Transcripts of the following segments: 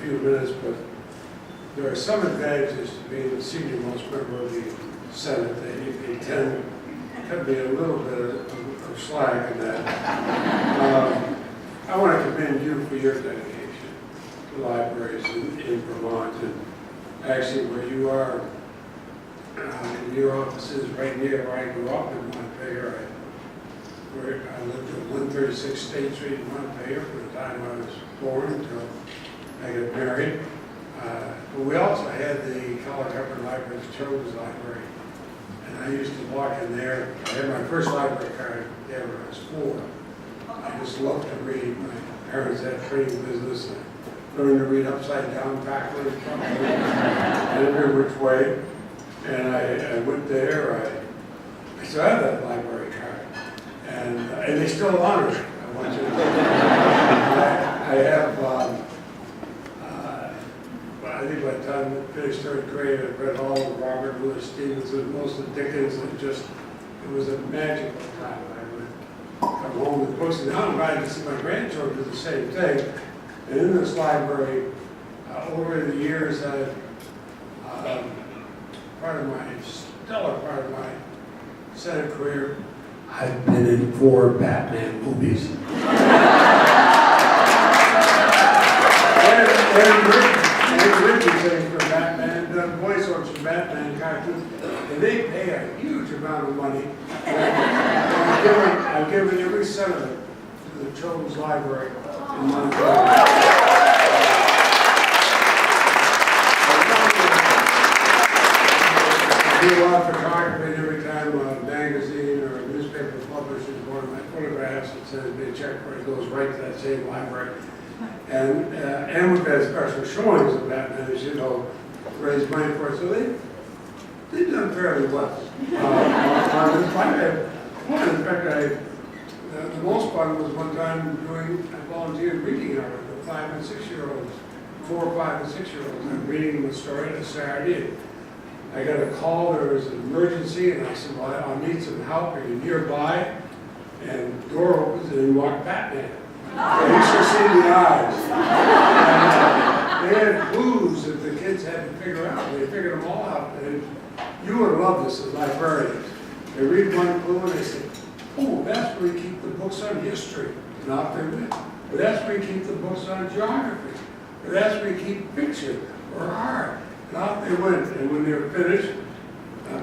few minutes, but there are some advantages to being the senior most member of the Senate. They tend to cut me a little bit of slack in that. I want to commend you for your dedication to libraries in Vermont, and actually where you are, your office is right near where I grew up in Montpelier. I lived at 136 State Street in Montpelier from the time I was born until I got married. But we also had the College Upper Library's Children's Library, and I used to walk in there. I had my first library card there when I was 4. I just loved to read. My parents had a trading business, and I learned to read upside down, backwards, and every which way. And I went there. I still have that library card, and they still honor it. I want you to know. I have. I think by the time I finished 3rd grade, I read all of Robert Louis Stevenson, most of Dickens, and it was a magical time. I would come home with books, and now I'm glad to see my grandchildren do the same thing. And in this library, over the years, stellar part of my Senate career, I've been in 4 Batman movies. And Richardson for Batman, done voiceovers for Batman cartoons, and they pay a huge amount of money. I've given every cent of it to the Children's Library in Montreal. I do a lot of photography, and every time a magazine or a newspaper publishes one of my photographs, it sends me a check where it goes right to that same library. And we've had special showings of Batman, as you know, raise money for it. So they've done fairly well on this. In fact, the most fun was one time I volunteered reading hour for 5 and 6-year-olds, 4, 5, and 6-year-olds. I'm reading them a story on a Saturday. I got a call, there was an emergency, and I said, well, I'll need some help. Are you nearby? And the door opens, and in walked Batman. And you should see the eyes. And, they had clues that the kids had to figure out. They figured them all out. And you would love this as librarians. They read one clue, and they say, oh, that's where you keep the books on history. And off they went. But that's where you keep the books on geography. Or that's where you keep fiction or art. And off they went. And when they were finished,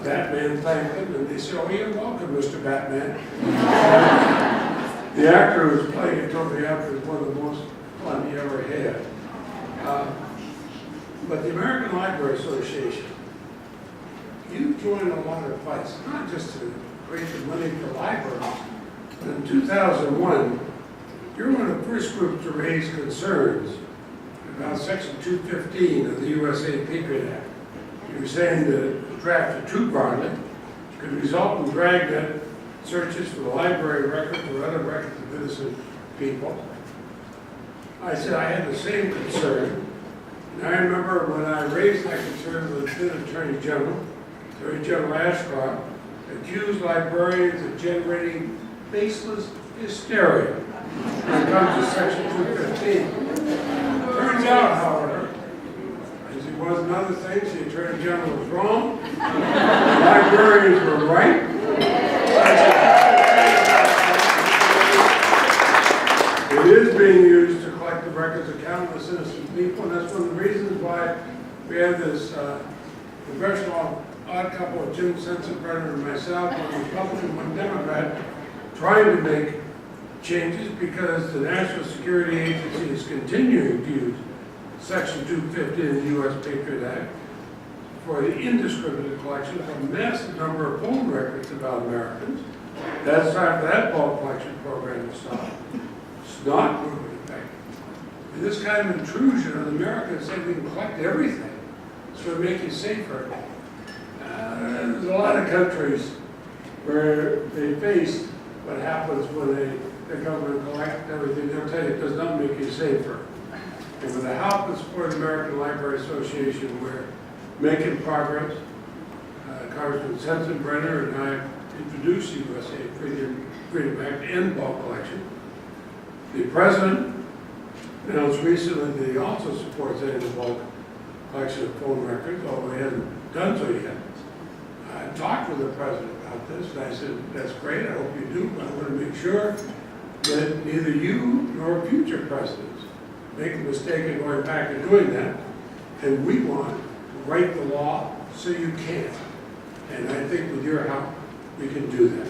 Batman thanked them, and they said, oh, you're welcome, Mr. Batman. The actor who was playing it told me after it was one of the most fun he ever had. But the American Library Association, you joined a lot of fights, not just to raise the money for libraries, but in 2001, you're one of the first groups to raise concerns about Section 215 of the USA Patriot Act. You were saying that the draft too broadly could result in dragnet searches for the library records or other records of innocent people. I said I had the same concern. And I remember when I raised that concern with the then Attorney General Ashcroft, accused librarians of generating baseless hysteria when it comes to Section 215. Turns out, however, as it was in other things, the Attorney General was wrong, the librarians were right. It is being used to collect the records of countless innocent people, and that's one of the reasons why we have this congressional odd couple of Jim Sensenbrenner and myself, one Republican, one Democrat, trying to make changes because the National Security Agency is continuing to use Section 250 of the U.S. Patriot Act for the indiscriminate collection of a massive number of phone records about Americans. That's time for that bulk collection program to stop. It's not proven effective. And this kind of intrusion on Americans saying we can collect everything, so to make you safer. There's a lot of countries where they face what happens when the government collects everything. They'll tell you it does not make you safer. And with the help and support of the American Library Association, we're making progress. Congressman Sensenbrenner and I introduced the USA Freedom Act and bulk collection. The President announced recently that he also supports any bulk collection of phone records, although he hasn't done so yet. I talked with the president about this, and I said, that's great, I hope you do, but I want to make sure that neither you nor future presidents make the mistake of going back and doing that. And we want to write the law so you can. And I think with your help, we can do that.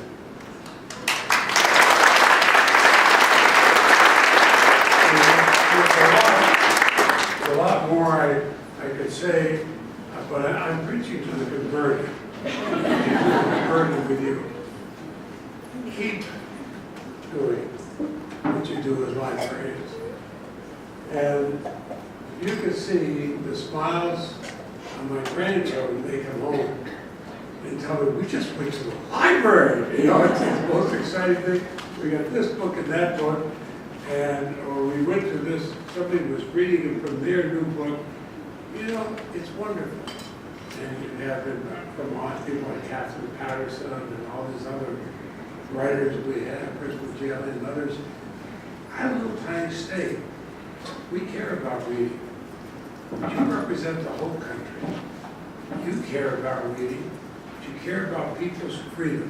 There's a lot more I could say, but I'm preaching to the converted. Converted with you. Keep doing what you do is my phrase. And you can see the smiles on my grandchildren, they come home and tell me, we just went to the library. You know, it's the most exciting thing. We got this book and that book, and or we went to this, somebody was reading it from their new book. You know, it's wonderful. And you have from people like Catherine Patterson and all these other writers we have, Chris Magellan and others. Our little tiny state, we care about reading. You represent the whole country. You care about reading. You care about people's freedom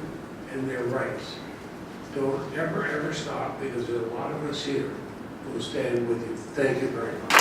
and their rights. Don't ever, ever stop, because there's a lot of us here who will stand with you. Thank you very much.